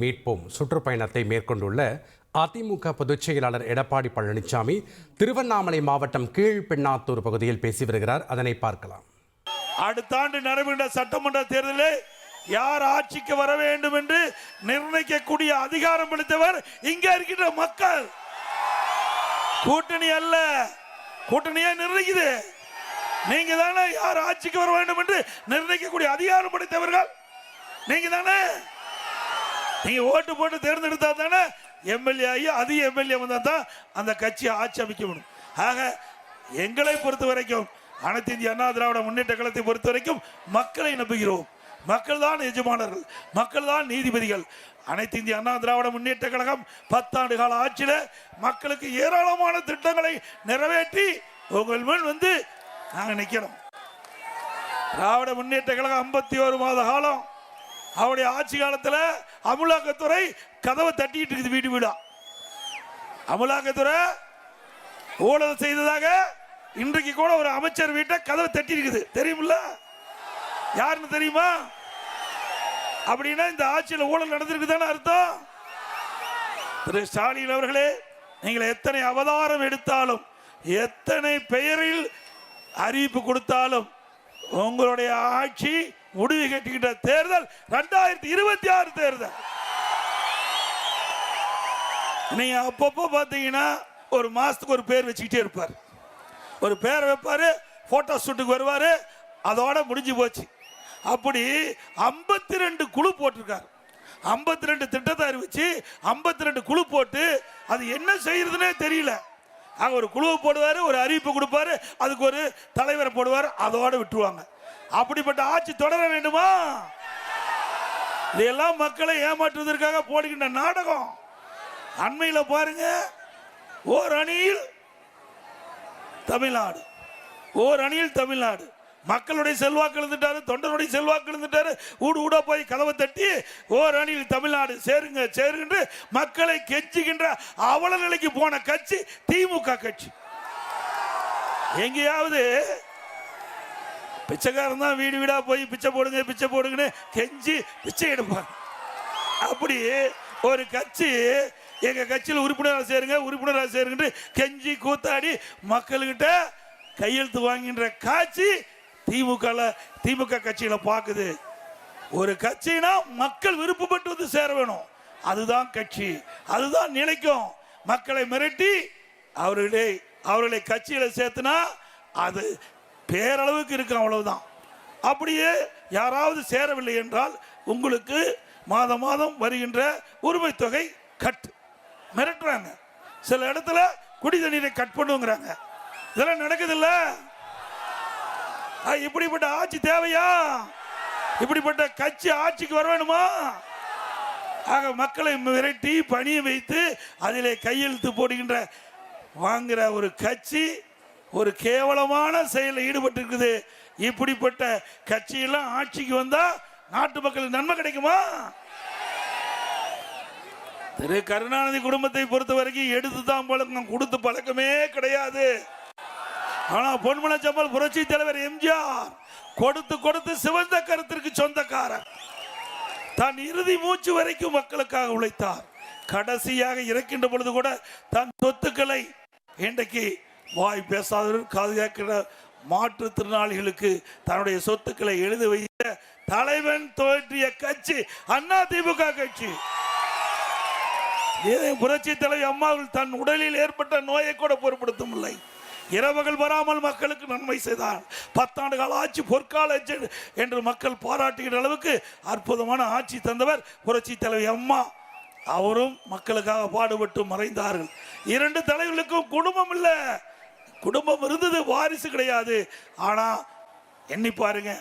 மீட்போம் சுற்றுப்பயணத்தை மேற்கொண்டுள்ள அதிமுக பொதுச் செயலாளர் எடப்பாடி பழனிசாமி திருவண்ணாமலை மாவட்டம் கீழ்பெண்ணாத்தூர் பகுதியில் பேசி வருகிறார். அதனை பார்க்கலாம். அடுத்த ஆண்டு நடைபெறுகின்ற சட்டமன்ற தேர்தலில் யார் ஆட்சிக்கு வர வேண்டும் என்று நிர்ணயிக்கக்கூடிய அதிகாரம் அளித்தவர் இங்க இருக்கின்ற மக்கள். கூட்டணி அல்ல, கூட்டணியை நிர்ணயிக்குது. நீங்க தானே யார் ஆட்சிக்கு வர வேண்டும் என்று நிர்ணயிக்கக்கூடிய அதிகாரம் படைத்தவர்கள் நீங்க தானே. நீங்க ஓட்டு போட்டு தேர்ந்தெடுத்தா தானே எம்எல்ஏ ஆகி அதிக எம்எல்ஏ வந்தா தான் அந்த கட்சியை ஆட்சி அமைக்க முடியும். ஆக எங்களை பொறுத்த வரைக்கும் அனைத்து இந்திய அண்ணா திராவிட முன்னேற்ற கழகத்தை பொறுத்த வரைக்கும் மக்களை நம்புகிறோம். மக்கள் தான் எஜமானர்கள், மக்கள் தான் நீதிபதிகள். அனைத்து இந்திய அண்ணா திராவிட முன்னேற்ற கழகம் 10 ஆண்டு கால ஆட்சியில் மக்களுக்கு ஏராளமான திட்டங்களை நிறைவேற்றி உங்கள் முன் வந்து நாங்கள் நிற்கிறோம். திராவிட முன்னேற்ற கழகம் 51 மாத காலம் அவருடைய ஆட்சி காலத்தில் அமலாக்கத்துறை கதவை தட்டிட்டு இருக்குது. வீடு வீடா அமலாக்கத்துறை ஊழல் செய்ததாக இன்றைக்கு கூட ஒரு அமைச்சர் வீட்டை கதவை தட்டி இருக்குது. தெரியுமில்ல? யாருன்னு தெரியுமா? அப்படின்னா இந்த ஆட்சியில் ஊழல் நடந்திருக்குதானே அர்த்தம். திரு ஸ்டாலின் அவர்களே, நீங்கள் எத்தனை அவதாரம் எடுத்தாலும், எத்தனை பெயரில் அறிவிப்பு கொடுத்தாலும், உங்களுடைய ஆட்சி முடிவு கட்டுகின்ற தேர்தல் 2026 தேர்தல். நீங்க அப்பப்போ பாத்தீங்கன்னா ஒரு மாசத்துக்கு ஒரு பேர் வச்சுக்கிட்டே இருப்பார். ஒரு பேரை வைப்பாரு, போட்டோ ஷூட்டுக்கு வருவாரு, அதோட முடிஞ்சு போச்சு. அப்படி 52 குழு போட்டிருக்காரு. 52 திட்டத்தை அறிவிச்சு 52 குழு போட்டு அது என்ன செய்யறதுன்னே தெரியல. அங்க ஒரு குழுவை போடுவாரு, ஒரு அறிவிப்பு கொடுப்பாரு, அதுக்கு ஒரு தலைவரை போடுவார், அதோட விட்டுருவாங்க. அப்படிப்பட்ட ஆட்சி தொடர வேண்டுமா? இதெல்லாம் மக்களை ஏமாற்றுவதற்காக போடுகின்ற நாடகம். அண்மையில் பாருங்க, ஓர் அணியில் தமிழ்நாடு, ஓர் அணியில் தமிழ்நாடு. மக்களுடைய செல்வாக்கு எழுந்துட்டாரு, தொண்டருடைய செல்வாக்கு எழுந்துட்டாரு. ஊடு ஊடா போய் கதவை தட்டி ஓர் அணியில் தமிழ்நாடு சேருங்க சேருங்க மக்களை கெஞ்சுகின்ற அவல நிலைக்கு போன கட்சி திமுக கட்சி. எங்கேயாவது பிச்சைக்காரன் தான் வீடு வீடா போய் பிச்சை போடுங்க பிச்சை போடுங்கன்னு கெஞ்சி பிச்சை எடுப்பாங்க. அப்படி ஒரு கட்சி எங்க கட்சியில் உறுப்பினராக சேருங்க உறுப்பினராக சேருங்க கெஞ்சி கூத்தாடி மக்கள்கிட்ட கையெழுத்து வாங்கின்ற காட்சி திமுக கட்சியில பாக்குது. ஒரு கட்சினா மக்கள் விருப்பப்பட்டு வந்து சேர வேணும். அதுதான் கட்சி, அதுதான் நிலைக்கும். மக்களை மிரட்டி அவர்களை கட்சியில சேர்த்துனா அது பேரளவுக்கு இருக்கு, அவ்வளவுதான். அப்படியே யாராவது சேரவில்லை என்றால் உங்களுக்கு மாதம் மாதம் வருகின்ற உரிமை தொகை கட் மிரட்டுறாங்க. சில இடத்துல குடி தண்ணீரை கட் பண்ணுங்கிறாங்க. இதெல்லாம் நடக்குது இல்ல? இப்படிப்பட்ட ஆட்சி தேவையா? இப்படிப்பட்ட கட்சி ஆட்சிக்கு வர வேணுமா? ஆக மக்களை மிரட்டி பணிய வைத்து அதிலே கையெழுத்து போடுகின்ற வாங்குற ஒரு கட்சி ஒரு கேவலமான செயலில் ஈடுபட்டு இருக்குது. இப்படிப்பட்ட கட்சியெல்லாம் ஆட்சிக்கு வந்தா நாட்டு மக்களுக்கு நன்மை கிடைக்குமா? திரு கருணாநிதி குடும்பத்தை பொறுத்த வரைக்கும் எடுத்து தான் பழக்கம், கொடுத்து பழக்கமே கிடையாது. ஆனா பொன்மனச்செம்மல் புரட்சி தலைவர் எம்ஜிஆர் கொடுத்து கொடுத்து சிவந்த கருத்திற்கு சொந்தக்காரர். தன் இறுதி மூச்சு வரைக்கும் மக்களுக்காக உழைத்தார். கடைசியாக இறக்கின்ற பொழுது கூட தன் சொத்துக்களை இன்றைக்கு வாய் பேசாதவர்கள் காது கேட்கிற மாற்றுத்திறனாளிகளுக்கு தன்னுடைய சொத்துக்களை எழுதி வைத்த தலைவன் தோற்றிய கட்சி அதிமுக கட்சி. புரட்சி தலைவர் அம்மாவில் தன் உடலில் ஏற்பட்ட நோயை கூட பொருட்படுத்தும் இல்லை. இரவுகள் வராமல் மக்களுக்கு நன்மை செய்தார். 10 ஆண்டு கால ஆட்சி பொற்கால என்று மக்கள் பாராட்டுகிற அளவுக்கு அற்புதமான ஆட்சி தந்தவர் புரட்சி தலைவர் அம்மா. அவரும் மக்களுக்காக பாடுபட்டு மறைந்தார்கள். 2 தலைவர்களுக்கும் குடும்பம் இல்லை. குடும்பம் இருந்தது, வாரிசு கிடையாது. ஆனா எண்ணி பாருங்க,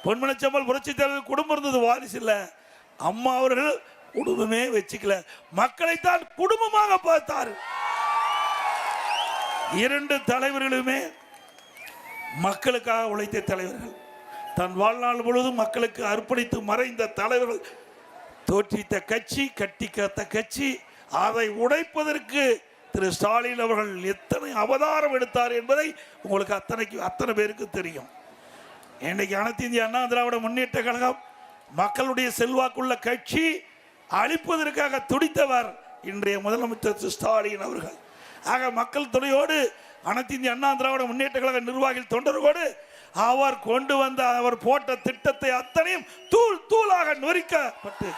பொன்மனச்செம்மல் புரட்சி தலைவர் குடும்பம் இருந்தது, வாரிசு இல்லை. அம்மா அவர்கள் குடும்பமே வச்சுக்கல, மக்களைத்தான் குடும்பமாக பார்த்தார். 2 தலைவர்களுமே மக்களுக்காக உழைத்த தலைவர்கள். தன் வாழ்நாள் முழுவதும் மக்களுக்கு அர்ப்பணித்து மறைந்த தலைவர்கள். தோற்றித்த கட்சி, கட்டி காத்த கட்சி. அதை உடைப்பதற்கு திரு ஸ்டாலின் அவர்கள் எத்தனை அவதாரம் எடுத்தார் என்பதை உங்களுக்கு அத்தனை பேருக்கு தெரியும். இன்றைக்கு அனைத்து இந்திய அண்ணா திராவிட முன்னேற்ற கழகம் மக்களுடைய செல்வாக்குள்ள கட்சி. அழிப்பதற்காக துடித்தவர் இன்றைய முதலமைச்சர் ஸ்டாலின் அவர்கள். ஆக மக்கள் துணையோடு அனைத்து இந்திய அண்ணா திராவிட முன்னேற்ற கழக நிர்வாகிகள் தொண்டர்களோடு அவர் கொண்டு வந்த அவர் போட்ட திட்டத்தை அத்தனையும் தூள் தூளாக நொறுக்கப்பட்டு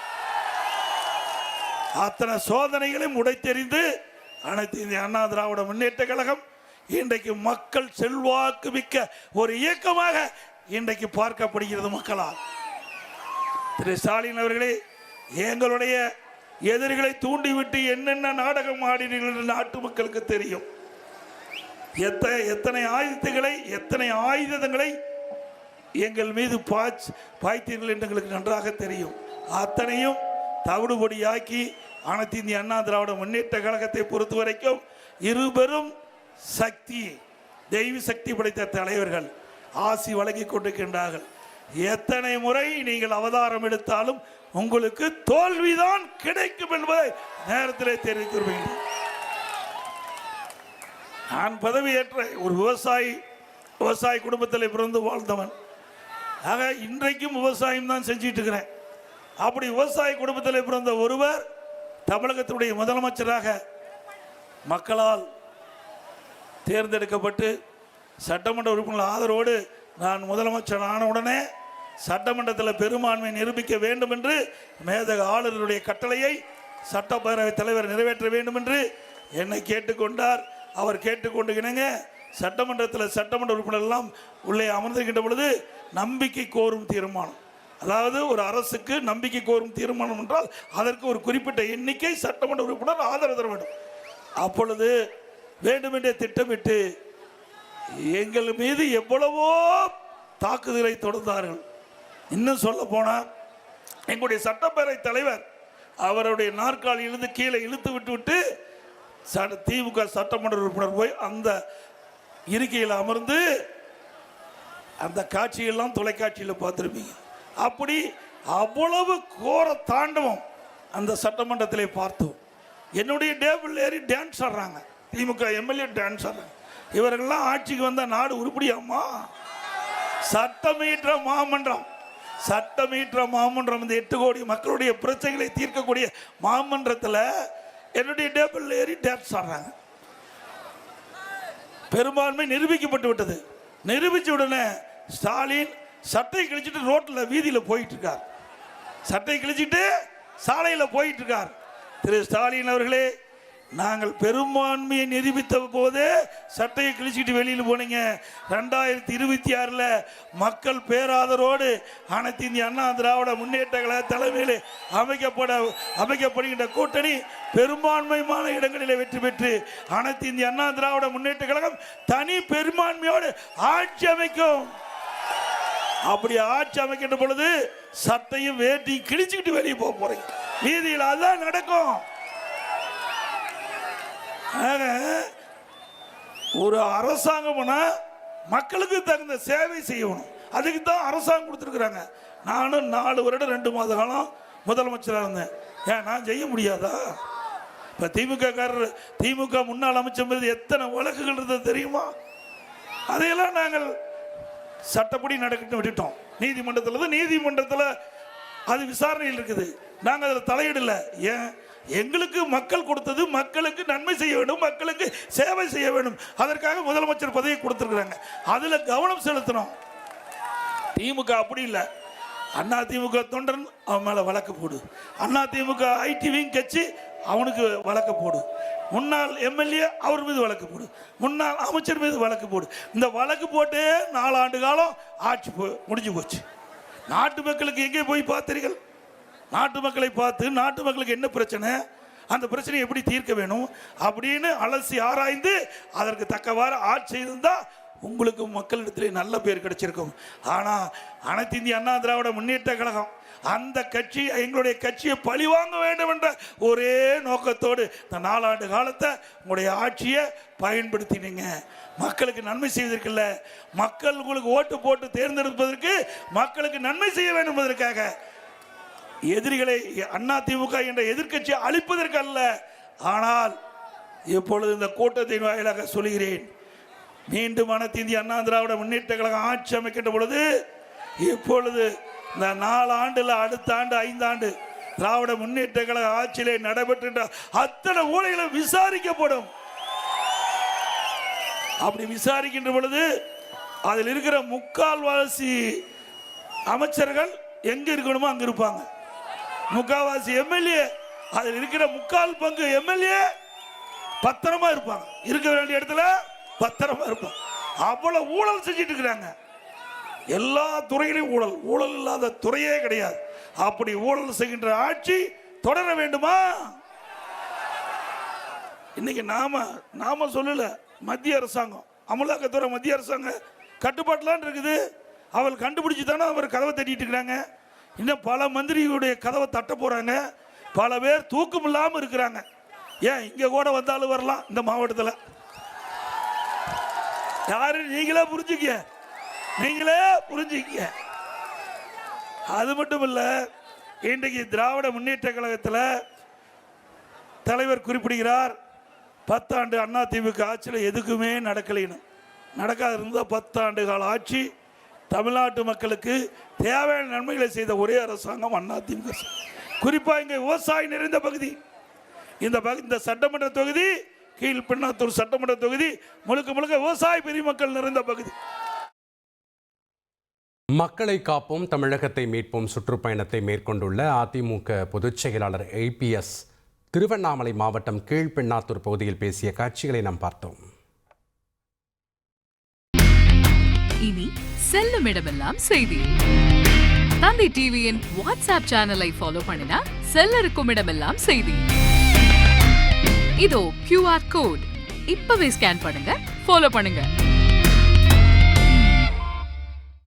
அத்தனை சோதனைகளையும் உடைத்தெறிந்து அனைத்து இந்திய அண்ணா திராவிட முன்னேற்ற கழகம் இன்றைக்கு மக்கள் செல்வாக்கு மிக்க ஒரு இயக்கமாக இன்றைக்கு பார்க்கப்படுகிறது மக்களால். திரு ஸ்டாலின் அவர்களே, எங்களுடைய எதிரிகளை தூண்டிவிட்டு என்னென்ன நாடகம் ஆடினீர்கள் என்று நாட்டு மக்களுக்கு தெரியும். எத்தனை ஆயுதங்களை எங்கள் மீது பாய்த்தீர்கள் என்று எங்களுக்கு நன்றாக தெரியும். அத்தனையும் தவிடுபொடியாக்கி அனைத்து இந்திய அண்ணா திராவிட முன்னேற்ற கழகத்தை பொறுத்த வரைக்கும் இருபெரும் சக்தி, தெய்வ சக்தி படைத்த தலைவர்கள் ஆசி வழங்கி கொண்டிருக்கின்றார்கள். எத்தனை முறை நீங்கள் அவதாரம் எடுத்தாலும் உங்களுக்கு தோல்விதான் கிடைக்கும் என்பதை நேரத்திலே தெரிவிக்கிறேன். நான் பதவியேற்ற ஒரு விவசாய குடும்பத்தில் பிறந்து வாழ்ந்தவன். ஆக இன்றைக்கும் விவசாயம் தான் செஞ்சிட்டு இருக்கிறேன். அப்படி விவசாய குடும்பத்தில் பிறந்த ஒருவர் தமிழகத்தினுடைய முதலமைச்சராக மக்களால் தேர்ந்தெடுக்கப்பட்டு சட்டமன்ற உறுப்பினர் ஆதரவோடு நான் முதலமைச்சர் ஆன உடனே சட்டமன்றத்தில் பெரும்பான்மை நிரூபிக்க வேண்டும் என்று மேதக ஆளுநருடைய கட்டளையை சட்டப்பேரவைத் தலைவர் நிறைவேற்ற வேண்டும் என்று என்னை கேட்டுக்கொண்டார். அவர் கேட்டுக்கொண்டு இணங்க சட்டமன்ற உறுப்பினர் எல்லாம் உள்ளே அமர்ந்திருக்கின்ற பொழுது நம்பிக்கை கோரும் தீர்மானம், அதாவது ஒரு அரசுக்கு நம்பிக்கை கோரும் தீர்மானம் என்றால் அதற்கு ஒரு குறிப்பிட்ட எண்ணிக்கை சட்டமன்ற உறுப்பினர் ஆதரவு தர வேண்டும். அப்பொழுது வேண்டுமென்றே திட்டமிட்டு எங்கள் மீது எவ்வளவோ தாக்குதலை தொடர்ந்தார்கள். இன்னும் சொல்ல போனால் எங்களுடைய சட்டப்பேரவை தலைவர் அவருடைய நாற்காலியிலிருந்து கீழே இழுத்து விட்டு திமுக சட்டமன்ற உறுப்பினர் போய் அந்த இருக்கையில் அமர்ந்து அந்த காட்சியெல்லாம் தொலைக்காட்சியில் பார்த்துருப்பீங்க. அப்படி அவ்வளவு கோர தாண்டவம் அந்த சட்டமன்றத்திலே பார்த்தோம். என்னுடைய டேபிள் ஏறி டான்ஸ் ஆடுறாங்க, திமுக எம்எல்ஏ டான்ஸ் ஆடுறாங்க. இவர்கள்லாம் ஆட்சிக்கு வந்த நாடு உருப்படியாமா? சட்டமீற்ற மாமன்றம் இந்த 8 கோடி மக்களுடைய பிரச்சனைகளை தீர்க்கக்கூடிய மாமன்றத்தில் என்னுடைய டேபிள் ஏறி டான்ஸ் ஆடுறாங்க. பெரும்பான்மை நிரூபிக்கப்பட்டு விட்டது. நிரூபிச்ச உடனே ஸ்டாலின் சட்டை கிழிச்சிட்டு ரோட்டில் வீதியில் போயிட்டு இருக்கார். சட்டை கிழிச்சிட்டு சாலையில் போயிட்டு இருக்கார். திரு ஸ்டாலின் அவர்களே, நாங்கள் பெரும்பான்மையை நிரூபித்த போதே சட்டையை கிழிச்சிட்டு வெளியில் போனீங்க. 2026 மக்கள் பேராதரோடு அனைத்து இந்திய அண்ணா திராவிட முன்னேற்ற கழக தலைமையில் அமைக்கப்படுகின்ற கூட்டணி பெரும்பான்மையான இடங்களில் வெற்றி பெற்று அனைத்து இந்திய அண்ணா திராவிட முன்னேற்ற கழகம் தனி பெரும்பான்மையோடு ஆட்சி அமைக்கும். அப்படி ஆட்சி அமைக்கின்ற பொழுது சட்டையும் வேட்டி கிழிச்சுக்கிட்டு வெளியே போக போறீங்க வீதியில். அதுதான் நடக்கும். ஒரு அரசாங்கம்னா மக்களுக்கு தகுந்த சேவை செய்யணும். அதுக்கு தான் அரசாங்கம் கொடுத்துருக்குறாங்க. நானும் 4 வருடம் 2 மாத காலம் முதலமைச்சராக இருந்தேன். ஏன் நான் செய்ய முடியாதா? இப்போ திமுக முன்னாள் அமைச்சர் மீது எத்தனை வழக்குகள் இருந்தது தெரியுமா? அதையெல்லாம் நாங்கள் சட்டப்படி நடக்கட்டும் விட்டுட்டோம். நீதிமன்றத்தில் அது விசாரணையில் இருக்குது. நாங்கள் அதில் தலையிடல. ஏன்? எங்களுக்கு மக்கள் கொடுத்தது மக்களுக்கு நன்மை செய்ய வேண்டும், மக்களுக்கு சேவை செய்ய வேண்டும். அதற்காக முதலமைச்சர் பதவியை கொடுத்துருக்குறாங்க. அதில் கவனம் செலுத்தணும். திமுக அப்படி இல்லை. அண்ணா திமுக தொண்டன் அவன் மேலே வழக்கு போடு, அண்ணா திமுக ஐடி விங் கட்சி அவனுக்கு வழக்கு போடு, முன்னாள் எம்எல்ஏ அவர் மீது வழக்கு போடு, முன்னாள் அமைச்சர் மீது வழக்கு போடு. இந்த வழக்கு போட்டு 4 ஆண்டு காலம் ஆட்சி முடிஞ்சு போச்சு. நாட்டு மக்களுக்கு எங்கே போய் பார்த்தீர்கள்? நாட்டு மக்களை பார்த்து நாட்டு மக்களுக்கு என்ன பிரச்சனை, அந்த பிரச்சனையை எப்படி தீர்க்க வேணும் அப்படின்னு அலசி ஆராய்ந்து அதற்கு தக்கவாறு ஆட்சி செய்திருந்தால் உங்களுக்கு மக்களிடத்திலே நல்ல பேர் கிடைச்சிருக்கும். ஆனால் அனைத்து இந்திய அண்ணா திராவிட முன்னேற்ற கழகம் அந்த கட்சி எங்களுடைய கட்சியை பழிவாங்க வேண்டும் என்ற ஒரே நோக்கத்தோடு இந்த 4 ஆண்டு காலத்தை உங்களுடைய ஆட்சியை பயன்படுத்தினீங்க. மக்களுக்கு நன்மை செய்வதற்கில்ல, மக்கள் உங்களுக்கு ஓட்டு போட்டு தேர்ந்தெடுப்பதற்கு மக்களுக்கு நன்மை செய்ய வேண்டும் என்பதற்காக எதிரிகளை அண்ணா திமுக என்ற எதிர்க்கட்சியை அழிப்பதற்கு அல்ல. ஆனால் இப்பொழுது இந்த கூட்டத்தின் வாயிலாக சொல்கிறேன், மீண்டும் அனைத்து இந்திய அண்ணா திராவிட முன்னேற்ற கழகம் ஆட்சி அமைக்கின்ற பொழுது இப்பொழுது இந்த 4 ஆண்டுல அடுத்த ஆண்டு 5 ஆண்டு திராவிட முன்னேற்ற கழக ஆட்சியிலே நடைபெற்ற அத்தனை ஊழல்களும் விசாரிக்கப்படும். அப்படி விசாரிக்கின்ற பொழுது அதில் இருக்கிற முக்கால்வாசி அமைச்சர்கள் எங்க இருக்கணுமோ அங்க இருப்பாங்க. முக்கால்வாசி எம்எல்ஏ, அதில் இருக்கிற முக்கால் பங்கு எம்எல்ஏ பத்திரமா இருப்பாங்க. இருக்க வேண்டிய இடத்துல பத்திரமா இருப்பாங்க. அவ்வளவு ஊழல் செஞ்சிட்டு இருக்கிறாங்க. எல்லா துறையிலும் ஊழல், ஊழல் இல்லாத துறையே கிடையாது. அப்படி ஊழல் செய்கின்ற ஆட்சி தொடர வேண்டுமா? இன்னைக்கு நாம சொல்லல, மத்திய அரசாங்கம், அமலாக்கத்துறை மத்திய அரசாங்கம் கட்டுப்பாட்டுலாம் இருக்குது. அவள் கண்டுபிடிச்சு தானே அவர் கதவை தட்டிட்டு இருக்கிறாங்க. இன்னும் பல மந்திரியுடைய கதவை தட்ட போறாங்க. பல பேர் தூக்கம் இல்லாமல் இருக்கிறாங்க. ஏன் இங்க கூட வந்தாலும் வரலாம் இந்த மாவட்டத்தில். யாரு நீங்களே புரிஞ்சுக்க. அது மட்டும் இல்ல, இன்றைக்கு திராவிட முன்னேற்ற கழகத்தில் தலைவர் குறிப்பிடுகிறார், 10 ஆண்டு அதிமுக ஆட்சியில் எதுக்குமே நடக்கலைன்னு. நடக்காது இருந்த 10 ஆண்டு கால ஆட்சி தமிழ்நாட்டு மக்களுக்கு தேவையான நன்மைகளை செய்த ஒரே அரசாங்கம் அதிமுக. குறிப்பா இங்க விவசாயம் நிறைந்த பகுதி. இந்த சட்டமன்ற தொகுதி கீழ்பெண்ணாத்தூர் சட்டமன்ற தொகுதி முழுக்க முழுக்க விவசாய பெருமக்கள் நிறைந்த பகுதி. மக்களை காப்போம் தமிழகத்தை மீட்போம் சுற்றுப்பயணத்தை மேற்கொண்டுள்ள அதிமுக பொதுச் செயலாளர் APS திருவண்ணாமலை மாவட்டம் கீழ்பெண்ணாத்தூர் பகுதியில் பேசிய காட்சிகளை நாம் பார்த்தோம். இனி செல்லும் இடமெல்லாம் செய்தி. தந்தி டிவியின் வாட்ஸ்அப் சேனலை ஃபாலோ பண்ணினா செல்ல இருக்கும் இடமெல்லாம் செய்தி. இதோ QR கோட் இப்பவே ஸ்கேன் பண்ணுங்க, ஃபாலோ பண்ணுங்க.